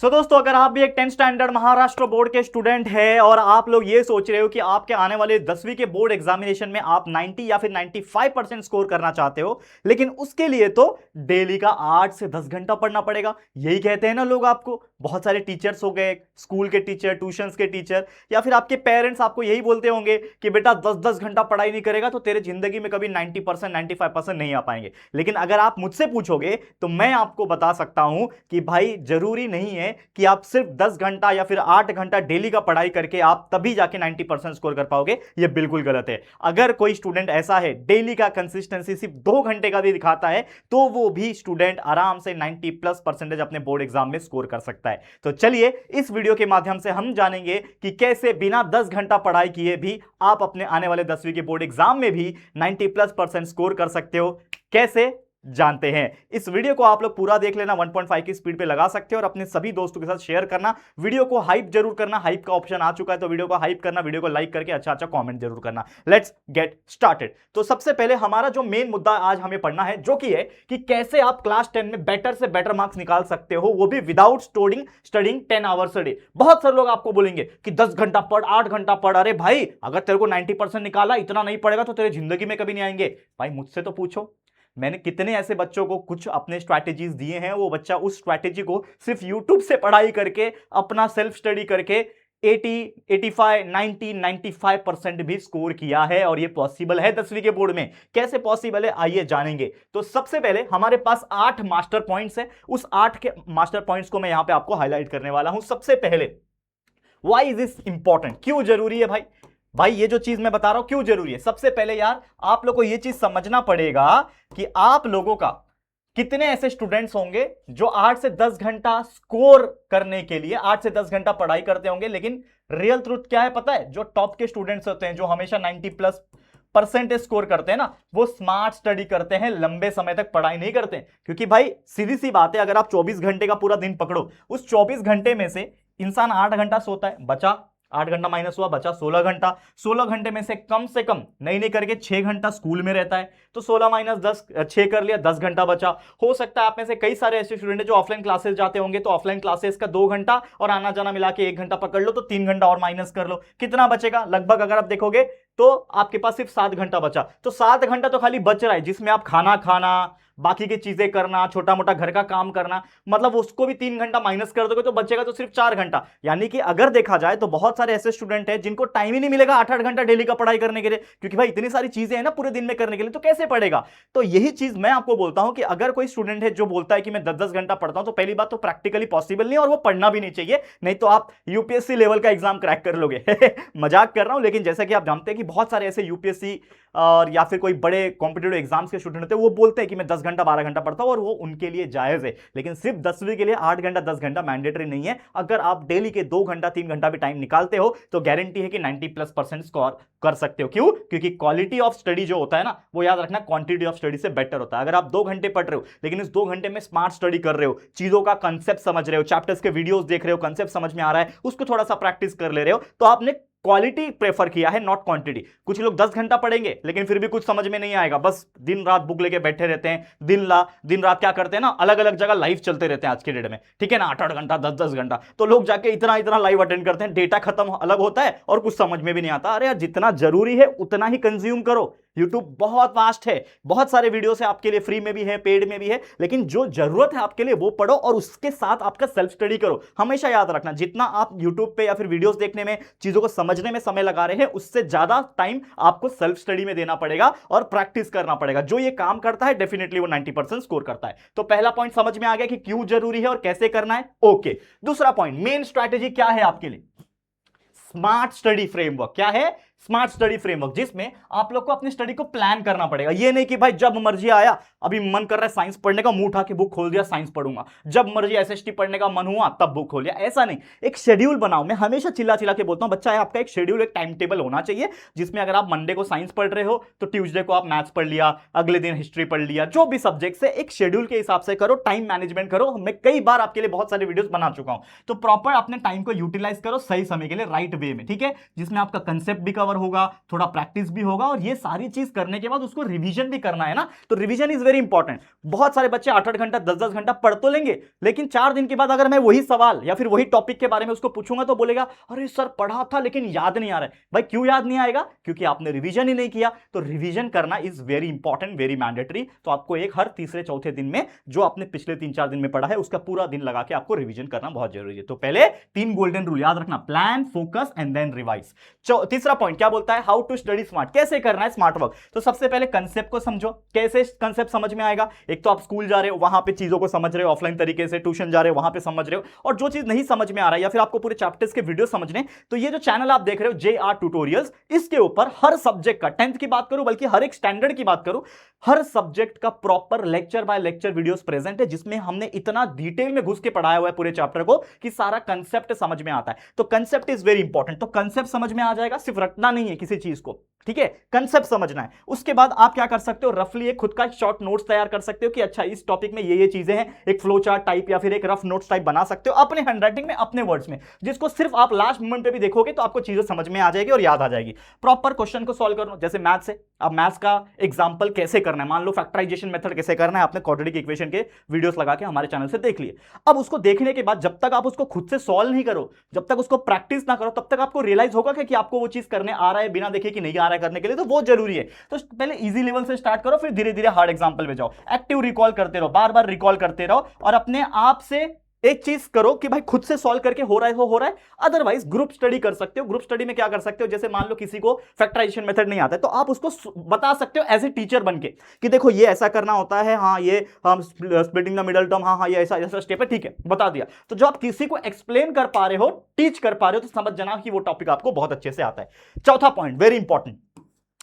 दोस्तों, अगर आप भी एक 10th स्टैंडर्ड महाराष्ट्र बोर्ड के स्टूडेंट हैं और आप लोग ये सोच रहे हो कि आपके आने वाले 10वीं के बोर्ड एग्जामिनेशन में आप 90 या फिर 95% स्कोर करना चाहते हो, लेकिन उसके लिए तो डेली का 8 से 10 घंटा पढ़ना पड़ेगा। यही कहते हैं ना लोग आपको। बहुत सारे टीचर्स हो गए, स्कूल के टीचर, ट्यूशंस के टीचर, या फिर आपके पेरेंट्स आपको यही बोलते होंगे कि बेटा 10-10 घंटा पढ़ाई नहीं करेगा तो तेरे जिंदगी में कभी 90% 95% नहीं आ पाएंगे। लेकिन अगर आप मुझसे पूछोगे तो मैं आपको बता सकता हूं कि भाई जरूरी नहीं है कि आप सिर्फ 10 घंटा या फिर 8 घंटा डेली का पढ़ाई करके आप तभी जाके 90% स्कोर कर पाओगे। यह बिल्कुल गलत है। अगर कोई स्टूडेंट ऐसा है डेली का कंसिस्टेंसी सिर्फ 2 घंटे का भी दिखाता है तो वो भी स्टूडेंट आराम से 90+% अपने बोर्ड एग्जाम में स्कोर कर सकता है। तो चलिए इस वीडियो के माध्यम से हम जानेंगे कि कैसे बिना 10 घंटा पढ़ाई किए भी आप अपने आने वाले 10वीं के बोर्ड एग्जाम में भी 90+% स्कोर कर सकते हो। कैसे जानते हैं। इस वीडियो को आप लोग पूरा देख लेना, 1.5 की स्पीड पे लगा सकते हो और अपने सभी दोस्तों के साथ शेयर करना। वीडियो को हाइप जरूर करना, हाइप का ऑप्शन आ चुका है तो वीडियो को हाइप करना, वीडियो को लाइक करके अच्छा कमेंट जरूर करना। Let's get started. तो सबसे पहले हमारा जो मेन मुद्दा आज हमें पढ़ना है जो कि है कि कैसे आप क्लास 10 में बेटर से बेटर मार्क्स निकाल सकते हो, वो भी without studying 10 hours a day. बहुत सारे लोग आपको बोलेंगे कि 10 घंटा पढ़, 8 घंटा पढ़। अरे भाई, अगर तेरे को 90% निकाला, इतना नहीं पड़ेगा तो तेरे जिंदगी में कभी नहीं आएंगे। भाई मुझसे तो पूछो, मैंने कितने ऐसे बच्चों को कुछ अपने स्ट्रैटेजीज दिए हैं, वो बच्चा उस स्ट्रैटेजी को सिर्फ यूट्यूब से पढ़ाई करके, अपना सेल्फ स्टडी करके 80, 85, 90, 95% भी स्कोर किया है। और ये पॉसिबल है 10वीं के बोर्ड में। कैसे पॉसिबल है आइए जानेंगे। तो सबसे पहले हमारे पास 8 मास्टर पॉइंट्स है। उस 8 के मास्टर पॉइंट्स को मैं यहां पे आपको हाईलाइट करने वाला हूं। सबसे पहले, व्हाई इज दिस इंपॉर्टेंट, क्यों जरूरी है भाई ये जो चीज मैं बता रहा हूं क्यों जरूरी है। सबसे पहले यार आप लोग को ये चीज समझना पड़ेगा कि आप लोगों का कितने ऐसे स्टूडेंट्स होंगे जो 8 से 10 घंटा स्कोर करने के लिए 8 से 10 घंटा पढ़ाई करते होंगे, लेकिन रियल ट्रूथ क्या है पता है? जो टॉप के स्टूडेंट्स होते हैं, जो हमेशा 90+% स्कोर करते हैं ना, वो स्मार्ट स्टडी करते हैं, लंबे समय तक पढ़ाई नहीं करते हैं। क्योंकि भाई सीधी सी बात है, अगर आप 24 घंटे का पूरा दिन पकड़ो, उस 24 घंटे में से इंसान 8 घंटा सोता है, बचा 8 घंटा माइनस हुआ, बचा 16 घंटा। 16 घंटे में से कम नहीं करके 6 घंटा स्कूल में रहता है, तो 16 माइनस 10, 6 कर लिया, 10 घंटा बचा। हो सकता है आप में से कई सारे ऐसे स्टूडेंट हैं जो ऑफलाइन क्लासेस जाते होंगे, तो ऑफलाइन क्लासेस का 2 घंटा और आना जाना मिला के 1 घंटा पकड़ लो, तो 3 घंटा और माइनस कर लो। कितना बचेगा? लगभग अगर आप देखोगे तो आपके पास सिर्फ 7 घंटा बचा। तो 7 घंटा तो खाली बच रहा है, जिसमें आप खाना खाना, बाकी की चीजें करना, छोटा मोटा घर का काम करना, मतलब उसको भी 3 घंटा माइनस कर दोगे तो बचेगा तो सिर्फ 4 घंटा। यानी कि अगर देखा जाए तो बहुत सारे ऐसे स्टूडेंट हैं जिनको टाइम ही नहीं मिलेगा 8-8 घंटा डेली का पढ़ाई करने के लिए, क्योंकि भाई इतनी सारी चीजें हैं ना पूरे दिन में करने के लिए, तो कैसे पढ़ेगा? तो यही चीज मैं आपको बोलता हूं कि अगर कोई स्टूडेंट है जो बोलता है कि मैं 10-10 घंटा पढ़ता हूं, तो पहली बात तो प्रैक्टिकली पॉसिबल नहीं है और वो पढ़ना भी नहीं चाहिए, नहीं तो आप यूपीएससी लेवल का एग्जाम क्रैक कर लोगे। मजाक कर रहा हूं, लेकिन जैसा कि आप जानते हैं कि बहुत सारे ऐसे यूपीएससी और या फिर कोई बड़े कॉम्पिटिटिव एग्जाम्स के स्टूडेंट होते हैं, वो बोलते हैं कि मैं 10 घंटा 12 घंटा पढ़ता हूं, और वो उनके लिए जायज है। लेकिन सिर्फ 10वीं के लिए 8 घंटा 10 घंटा मैंडेटरी नहीं है। अगर आप डेली के 2 घंटा 3 घंटा भी टाइम निकालते हो तो गारंटी है कि 90+% स्कोर कर सकते हो। क्यों? क्योंकि क्वालिटी ऑफ स्टडी जो होता है ना, वो याद रखना क्वांटिटी ऑफ स्टडी से बेटर होता है। अगर आप 2 घंटे पढ़ रहे हो लेकिन इस 2 घंटे में स्मार्ट स्टडी कर रहे हो, चीजों का कंसेप्ट समझ रहे हो, चैप्टर्स के वीडियोस देख रहे हो, कंसेप्ट समझ में आ रहा है, उसको थोड़ा सा प्रैक्टिस कर ले रहे हो, तो आपने क्वालिटी प्रेफर किया है, नॉट क्वांटिटी। कुछ लोग 10 घंटा पढ़ेंगे लेकिन फिर भी कुछ समझ में नहीं आएगा, बस दिन रात बुक लेके बैठे रहते हैं, दिन रात क्या करते हैं ना, अलग अलग जगह लाइव चलते रहते हैं आज के डेट में, ठीक है ना, 8-8 घंटा 10-10 घंटा, तो लोग जाके इतना लाइव अटेंड करते हैं, डेटा खत्म अलग होता है और कुछ समझ में भी नहीं आता। अरे यार, जितना जरूरी है उतना ही कंज्यूम करो। यूट्यूब बहुत वास्ट है, बहुत सारे वीडियो है आपके लिए, फ्री में भी है, पेड में भी है, लेकिन जो जरूरत है आपके लिए वो पढ़ो और उसके साथ आपका सेल्फ स्टडी करो। हमेशा याद रखना, जितना आप यूट्यूब पे या फिर वीडियोस देखने में, चीजों को समझने में समय लगा रहे हैं, उससे ज्यादा टाइम आपको सेल्फ स्टडी में देना पड़ेगा और प्रैक्टिस करना पड़ेगा। जो ये काम करता है डेफिनेटली वो 90% स्कोर करता है। तो पहला पॉइंट समझ में आ गया कि क्यों जरूरी है और कैसे करना है। ओके, दूसरा पॉइंट, मेन स्ट्रैटेजी क्या है आपके लिए? Smart study framework. क्या है? स्मार्ट स्टडी फ्रेमवर्क, जिसमें आप लोग को अपनी स्टडी को प्लान करना पड़ेगा। ये नहीं कि भाई जब मर्जी आया, अभी मन कर रहा है साइंस पढ़ने का, मुंह उठा के बुक खोल दिया, साइंस पढ़ूंगा, जब मर्जी एसएसटी पढ़ने का मन हुआ तब बुक खोल लिया, ऐसा नहीं। एक शेड्यूल बनाओ। मैं हमेशा चिल्ला के बोलता हूं, बच्चा है आपका, एक शेड्यूल, एक टाइम टेबल होना चाहिए, जिसमें अगर आप मंडे को साइंस पढ़ रहे हो तो ट्यूसडे को आप मैथ्स पढ़ लिया, अगले दिन हिस्ट्री पढ़ लिया, जो भी सब्जेक्ट है एक शेड्यूल के हिसाब से करो, टाइम मैनेजमेंट करो। मैं कई बार आपके लिए बहुत सारे वीडियोस बना चुका हूं। तो प्रॉपर अपने टाइम को यूटिलाइज करो सही समय के लिए, राइट वे में, ठीक है, जिसमें आपका कंसेप्ट भी कवर कवर होगा, थोड़ा प्रैक्टिस भी होगा, और ये सारी चीज करने के बाद उसको रिवीजन भी करना है ना, तो रिवीजन इज वेरी इंपॉर्टेंट। बहुत सारे बच्चे 8-8 घंटा 10-10 घंटा पढ़ तो लेंगे, लेकिन 4 दिन के बाद अगर मैं वही सवाल या फिर वही टॉपिक के बारे में उसको पूछूंगा तो बोलेगा अरे सर पढ़ा था लेकिन याद नहीं आ रहा है। भाई क्यों याद नहीं आएगा? क्योंकि आपने रिवीजन ही नहीं किया। तो रिवीजन करना is very important, very mandatory. तो आपको एक हर तीसरे चौथे दिन में जो आपने पिछले 3-4 दिन में पढ़ा है उसका पूरा दिन लगा के आपको रिवीजन करना बहुत जरूरी है। तो पहले 3 गोल्डन रूल याद रखना, plan, focus and then revise. तीसरा पॉइंट क्या बोलता है? हाउ टू स्टडी स्मार्ट, कैसे करना है स्मार्ट वर्क। तो सबसे पहले कंसेप्ट को समझो, कैसे कंसेप्ट समझ में आएगा। एक तो आप स्कूल जा रहे हो वहां पे चीजों को समझ रहे हो ऑफलाइन तरीके से, ट्यूशन जा रहे हो वहां पे समझ रहे हो, और जो चीज नहीं समझ में आ रहा है या फिर आपको पूरे चैप्टर्स के वीडियो समझने, तो ये जो चैनल आप देख रहे हो JR ट्यूटोरियल्स, इसके ऊपर हर सब्जेक्ट का, 10th की बात करूं बल्कि हर एक स्टैंडर्ड की बात करूं, हर सब्जेक्ट का proper lecture by lecture videos present है, जिसमें हमने इतना डिटेल में घुस के पढ़ाया हुआ है पूरे चैप्टर को कि सारा कंसेप्ट समझ में आता है। तो कंसेप्ट इज वेरी इंपॉर्टेंट। तो कंसेप्ट समझ में आ जाएगा, सिर्फ रटना नहीं है किसी चीज को, ठीक है, कंसेप्ट समझना है। उसके बाद आप क्या कर सकते हो, रफली एक खुद का शॉर्ट नोट्स तैयार कर सकते हो कि अच्छा इस टॉपिक में ये चीजें हैं, एक फ्लो चार्ट टाइप या फिर एक रफ नोट्स टाइप बना सकते हो अपने हैंडराइटिंग में, अपने वर्ड्स में, जिसको सिर्फ आप लास्ट मोमेंट पे भी देखोगे तो आपको चीजें समझ में आ जाएगी और याद आ जाएगी। प्रॉपर क्वेश्चन को सॉल्व करो, जैसे मैथ्स है, अब मैथ्स का एग्जांपल कैसे करना है, मान लो फैक्टराइजेशन मेथड कैसे करना है, आपने क्वाड्रेटिक इक्वेशन के वीडियोस लगा के हमारे चैनल से देख लिए। अब उसको देखने के बाद जब तक आप उसको खुद से सॉल्व नहीं करो, जब तक उसको प्रैक्टिस ना करो, तब तक आपको रियलाइज होगा कि आपको वो चीज करने आ रहा है बिना देखे कि नहीं आ रहा है करने के लिए, तो वो जरूरी है। तो पहले इजी लेवल से स्टार्ट करो, फिर धीरे धीरे हार्ड एग्जांपल में जाओ। एक्टिव रिकॉल करते रहो, बार बार रिकॉल करते रहो, और अपने आप से एक चीज करो कि भाई खुद से सॉल्व करके हो रहा है तो हो रहा है, अदरवाइज ग्रुप स्टडी कर सकते हो। ग्रुप स्टडी में क्या कर सकते हो, जैसे मान लो किसी को फैक्टराइजेशन मेथड नहीं आता है, तो आप उसको बता सकते हो एज ए टीचर बन के कि देखो ये ऐसा करना होता है, हाँ ये हम स्प्लिटिंग द मिडल टर्म, हाँ ये ऐसा ऐसा स्टेप है, ठीक है बता दिया। तो जो आप किसी को एक्सप्लेन कर पा रहे हो, टीच कर पा रहे हो, तो समझ जाना कि वो टॉपिक आपको बहुत अच्छे से आता है। चौथा पॉइंट वेरी इंपॉर्टेंट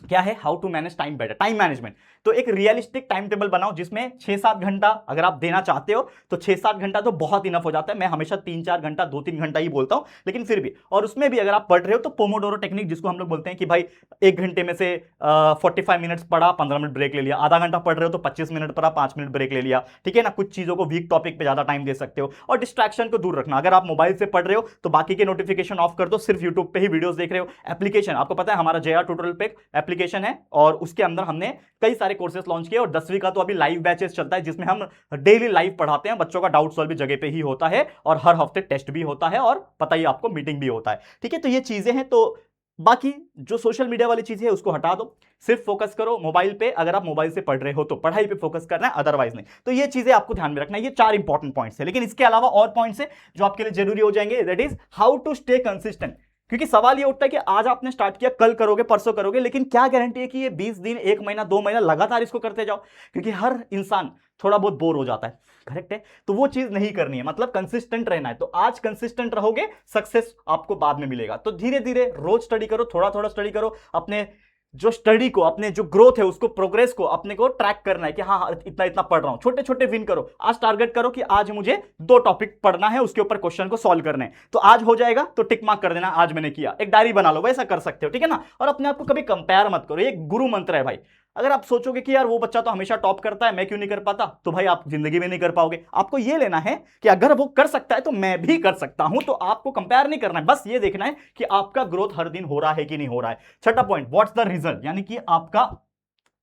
क्या है, how to manage time better, time management. तो एक रियलिस्टिक टाइम टेबल बनाओ जिसमें 6-7 घंटा अगर आप देना चाहते हो तो 6-7 घंटा तो बहुत इनफ हो जाता है। मैं हमेशा 3-4 घंटा 2-3 घंटा ही बोलता हूं, लेकिन फिर भी, और उसमें भी अगर आप पढ़ रहे हो तो पोमोडोरो टेक्निक, जिसको हम लोग बोलते हैं कि भाई 1 घंटे में से 45 मिनट्स पढ़ा, 15 मिनट ब्रेक ले लिया, आधा घंटा पढ़ रहे हो तो 25 मिनट पढ़ा, 5 मिनट ब्रेक ले लिया, ठीक है ना। कुछ चीजों को वीक टॉपिक पे ज्यादा टाइम दे सकते हो, और डिस्ट्रैक्शन को दूर रखना। अगर आप मोबाइल से पढ़ रहे हो तो बाकी के नोटिफिकेशन ऑफ कर दो, सिर्फ यूट्यूब पे ही वीडियोस देख रहे हो। एप्लीकेशन आपको पता है हमारा JR ट्यूटोरियल पे एप्लीकेशन है, और उसके अंदर हमने कई सारे कोर्सेज लॉन्च किए, और 10वीं का तो अभी लाइव बैचेस चलता है जिसमें हम डेली लाइव पढ़ाते हैं। बच्चों का डाउट सॉल्व भी जगह पे ही होता है, और हर हफ्ते टेस्ट भी होता है, और पता ही आपको मीटिंग भी होता है, ठीक है। तो ये चीजें हैं। तो बाकी जो सोशल मीडिया वाली चीजें है उसको हटा दो, सिर्फ फोकस करो मोबाइल पे। अगर आप मोबाइल से पढ़ रहे हो तो पढ़ाई पे फोकस करना है, अदरवाइज नहीं। तो ये चीजें आपको ध्यान में रखना है। ये 4 इंपॉर्टेंट पॉइंट्स है, लेकिन इसके अलावा और पॉइंट्स है जो आपके लिए जरूरी हो जाएंगे। That is how to stay consistent. क्योंकि सवाल ये उठता है कि आज आपने स्टार्ट किया, कल करोगे, परसों करोगे, लेकिन क्या गारंटी है कि ये 20 दिन, 1 महीना, 2 महीना लगातार इसको करते जाओ? क्योंकि हर इंसान थोड़ा बहुत बोर हो जाता है, करेक्ट है। तो वो चीज नहीं करनी है, मतलब कंसिस्टेंट रहना है। तो आज कंसिस्टेंट रहोगे, सक्सेस आपको बाद में मिलेगा। तो धीरे धीरे रोज स्टडी करो, थोड़ा थोड़ा स्टडी करो। अपने जो स्टडी को, अपने जो ग्रोथ है उसको, प्रोग्रेस को अपने को ट्रैक करना है कि हाँ इतना इतना पढ़ रहा हूं। छोटे छोटे विन करो। आज टारगेट करो कि आज मुझे 2 टॉपिक पढ़ना है, उसके ऊपर क्वेश्चन को सॉल्व करना है। तो आज हो जाएगा तो टिक मार्क कर देना, आज मैंने किया। एक डायरी बना लो, वैसा कर सकते हो, ठीक है ना। और अपने आप को कभी कंपेयर मत करो, ये गुरु मंत्र है भाई। अगर आप सोचोगे कि यार वो बच्चा तो हमेशा टॉप करता है, मैं क्यों नहीं कर पाता, तो भाई आप जिंदगी में नहीं कर पाओगे। आपको ये लेना है कि अगर वो कर सकता है तो मैं भी कर सकता हूं। तो आपको कंपेयर नहीं करना है, बस ये देखना है कि आपका ग्रोथ हर दिन हो रहा है कि नहीं हो रहा है। छठा पॉइंट, व्हाट्स द रिजल्ट, यानी कि आपका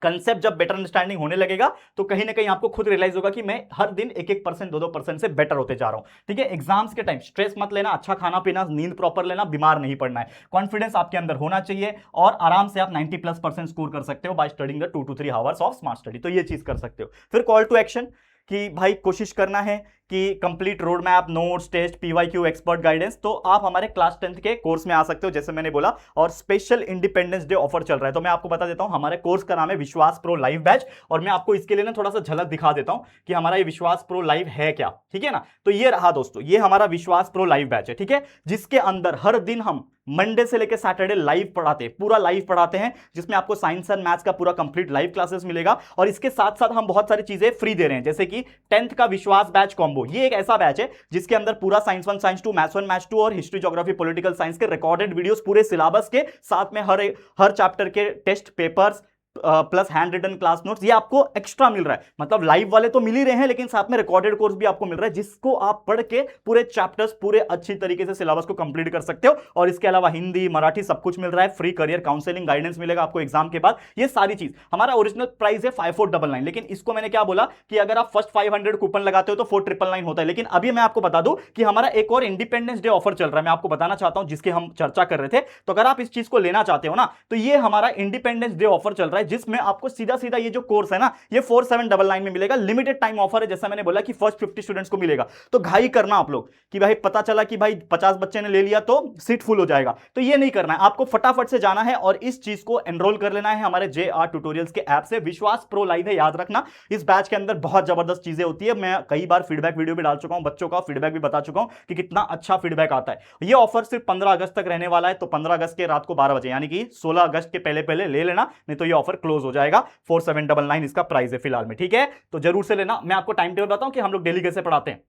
कंसेप्ट जब बेटर अंडरस्टैंडिंग होने लगेगा तो कहीं ना कहीं आपको खुद रियलाइज होगा कि मैं हर दिन 1-1%, 2-2% से बेटर होते जा रहा हूं, ठीक है। एग्जाम्स के टाइम स्ट्रेस मत लेना, अच्छा खाना पीना, नींद प्रॉपर लेना, बीमार नहीं पड़ना है। कॉन्फिडेंस आपके अंदर होना चाहिए, और आराम से आप 90+% स्कोर कर सकते हो by studying the 2 to 3 hours of smart study. तो ये चीज कर सकते हो। फिर कॉल टू एक्शन कि भाई कोशिश करना है कि complete road map, notes, test, PYQ, expert guidance. तो आप हमारे क्लास 10th के कोर्स में आ सकते हो, जैसे मैंने बोला। और स्पेशल इंडिपेंडेंस डे ऑफर चल रहा है, तो मैं आपको बता देता हूं हमारे कोर्स का नाम है विश्वास प्रो लाइव बैच। और मैं आपको इसके लिए ना थोड़ा सा झलक दिखा देता हूं कि हमारा ये विश्वास प्रो लाइव है क्या, ठीक है ना। तो ये रहा दोस्तों, ये हमारा विश्वास प्रो लाइव बैच है, ठीक है, जिसके अंदर हर दिन हम मंडे से लेकर सैटरडे लाइव पढ़ाते हैं, पूरा लाइव पढ़ाते हैं, जिसमें आपको साइंस एंड मैथ्स का पूरा कंप्लीट लाइव क्लासेस मिलेगा। और इसके साथ साथ हम बहुत सारी चीजें फ्री दे रहे हैं, जैसे कि 10th का विश्वास बैच कॉम्बो। ये एक ऐसा बैच है जिसके अंदर पूरा साइंस 1, साइंस 2, मैथ्स 1, मैथ्स 2 और हिस्ट्री, ज्योग्राफी, पॉलिटिकल साइंस के रिकॉर्डेड वीडियोस पूरे सिलेबस के साथ में हर चैप्टर के test papers, plus hand written class notes, ये आपको एक्स्ट्रा मिल रहा है। मतलब लाइव वाले तो मिल ही रहे हैं, लेकिन साथ में रिकॉर्डेड कोर्स भी आपको मिल रहा है, जिसको आप पढ़ के पूरे चैप्टर्स पूरे अच्छी तरीके से सिलेबस को कंप्लीट कर सकते हो। और इसके अलावा हिंदी, मराठी सब कुछ मिल रहा है। फ्री करियर काउंसलिंग गाइडेंस मिलेगा आपको एग्जाम के बाद। ये सारी चीज हमारा ओरिजिनल प्राइस है 5499, लेकिन इसको मैंने क्या बोला कि अगर आप फर्स्ट 500 कूपन लगाते हो तो 4999 होता है। लेकिन अभी मैं आपको बता दूं कि हमारा एक और इंडिपेंडेंस डे ऑफर चल रहा है, मैं आपको बताना चाहता हूं, जिसकी हम चर्चा कर रहे थे। तो अगर आप इस चीज को लेना चाहते हो ना, तो ये हमारा इंडिपेंडेंस डे ऑफर चल रहा है, जिसमें आपको सीधा सीधा ये जो कोर्स है ना, ये 4799 में मिलेगा। लिमिटेड टाइम ऑफर है, जैसा मैंने बोला कि फर्स्ट 50 स्टूडेंट्स को मिलेगा। तो घाई करना आप लोग कि भाई पता चला कि भाई 50 बच्चे ने ले लिया तो सीट फुल हो जाएगा, तो ये नहीं करना है। आपको फटाफट से जाना है और इस चीज को एनरोल कर लेना है हमारे JR ट्यूटोरियल्स के ऐप से। विश्वास प्रो लाइव है, याद रखना। इस बैच के अंदर बहुत जबरदस्त चीजें होती है। मैं कई बार फीडबैक वीडियो भी डाल चुका हूं, बच्चों का फीडबैक भी बता चुका हूं कि कितना अच्छा फीडबैक आता है। ये ऑफर सिर्फ 15 अगस्त तक रहने वाला है, तो 15 अगस्त के रात को 12 बजे, यानी कि 16 अगस्त के पहले पहले ले लेना, नहीं तो ये ऑफर क्लोज हो जाएगा। 4799 इसका प्राइस है फिलहाल में, ठीक है। तो जरूर से लेना। मैं आपको टाइम टेबल बताऊं कि हम लोग डेली कैसे पढ़ाते हैं।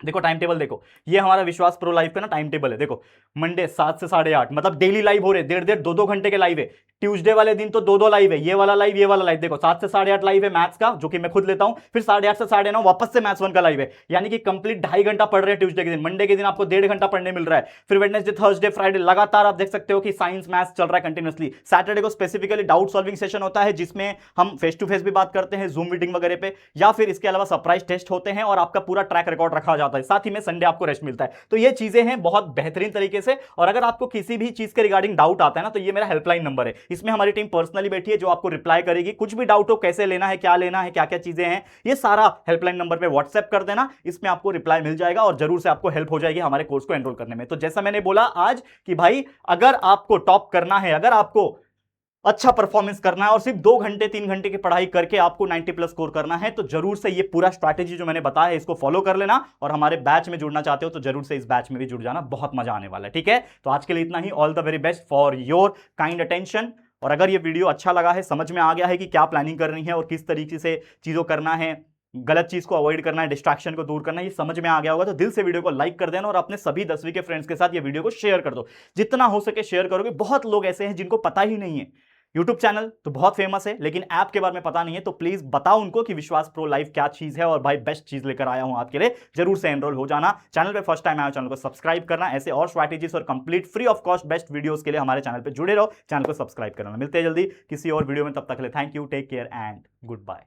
देखो टाइम टेबल देखो, ये हमारा विश्वास प्रो लाइव का ना टाइम टेबल है। देखो मंडे 7 से 8:30, मतलब डेली लाइव हो रहे, 1.5 2 घंटे के लाइव है। ट्यूसडे वाले दिन तो 2 लाइव है, ये वाला लाइव, ये वाला लाइव। देखो 7 से 8:30 लाइव है मैथ्स का, जो कि मैं खुद लेता हूं। फिर 8:30 से 9:30 वापस से मैथ्स 1 का लाइव है, यानी कि कंप्लीट 2.5 घंटा पढ़ रहे हैं ट्यूसडे के दिन। मंडे के दिन आपको 1.5 घंटा पढ़ने मिल रहा है। फिर वेडनेसडे, थर्सडे, फ्राइडे लगातार आप देख सकते हो कि साइंस मैथ्स चल रहा है कंटिन्यूअसली। सैटरडे को स्पेसिफिकली डाउट सॉल्विंग सेशन होता है, जिसमें हम फेस टू फेस भी बात करते हैं, जूम मीटिंग वगैरह पे, या फिर इसके अलावा सरप्राइज टेस्ट होते हैं और आपका पूरा ट्रैक रिकॉर्ड रखा जाता है। साथ ही में संडे आपको रेस्ट मिलता है। तो ये चीजें हैं बहुत बेहतरीन तरीके से। और अगर आपको किसी भी चीज के रिगार्डिंग डाउट आता है ना, तो ये मेरा हेल्पलाइन नंबर है। इसमें हमारी टीम पर्सनली बैठी है जो आपको रिप्लाई करेगी। कुछ भी डाउट हो, कैसे लेना है, क्या लेना है, क्या क्या चीजें हैं, ये सारा हेल्पलाइन नंबर पे व्हाट्सएप कर देना, इसमें आपको रिप्लाई मिल जाएगा और जरूर से आपको हेल्प हो जाएगी हमारे कोर्स को एनरोल करने में। तो जैसा मैंने बोला आज कि भाई अगर आपको टॉप करना है, अगर आपको अच्छा परफॉर्मेंस करना है और सिर्फ 2 घंटे 3 घंटे की पढ़ाई करके आपको 90+ स्कोर करना है, तो जरूर से ये पूरा स्ट्रैटेजी जो मैंने बताया है इसको फॉलो कर लेना। और हमारे बैच में जुड़ना चाहते हो तो जरूर से इस बैच में भी जुड़ जाना, बहुत मजा आने वाला है, ठीक है। तो आज के लिए इतना ही। All the very best for your kind attention. और अगर ये वीडियो अच्छा लगा है, समझ में आ गया है कि क्या प्लानिंग करनी है और किस तरीके से चीजों करना है, गलत चीज को अवॉइड करना है, डिस्ट्रैक्शन को दूर करना है, ये समझ में आ गया होगा, तो दिल से वीडियो को लाइक कर देना और अपने सभी 10वीं के फ्रेंड्स के साथ ये वीडियो को शेयर कर दो। जितना हो सके शेयर करोगे। बहुत लोग ऐसे हैं जिनको पता ही नहीं है, यूट्यूब चैनल तो बहुत फेमस है लेकिन ऐप के बारे में पता नहीं है, तो प्लीज बताओ उनको कि विश्वास प्रो लाइव क्या चीज है और भाई बेस्ट चीज लेकर आया हूं आपके लिए। जरूर से एनरोल हो जाना। चैनल पे फर्स्ट टाइम आया, चैनल को सब्सक्राइब करना। ऐसे और स्ट्रैटेजीज और complete free of cost best videos के लिए हमारे चैनल पे जुड़े रहो, चैनल को सब्सक्राइब करना। मिलते हैं जल्दी किसी और वीडियो में, तब तक के लिए thank you, take care and good bye.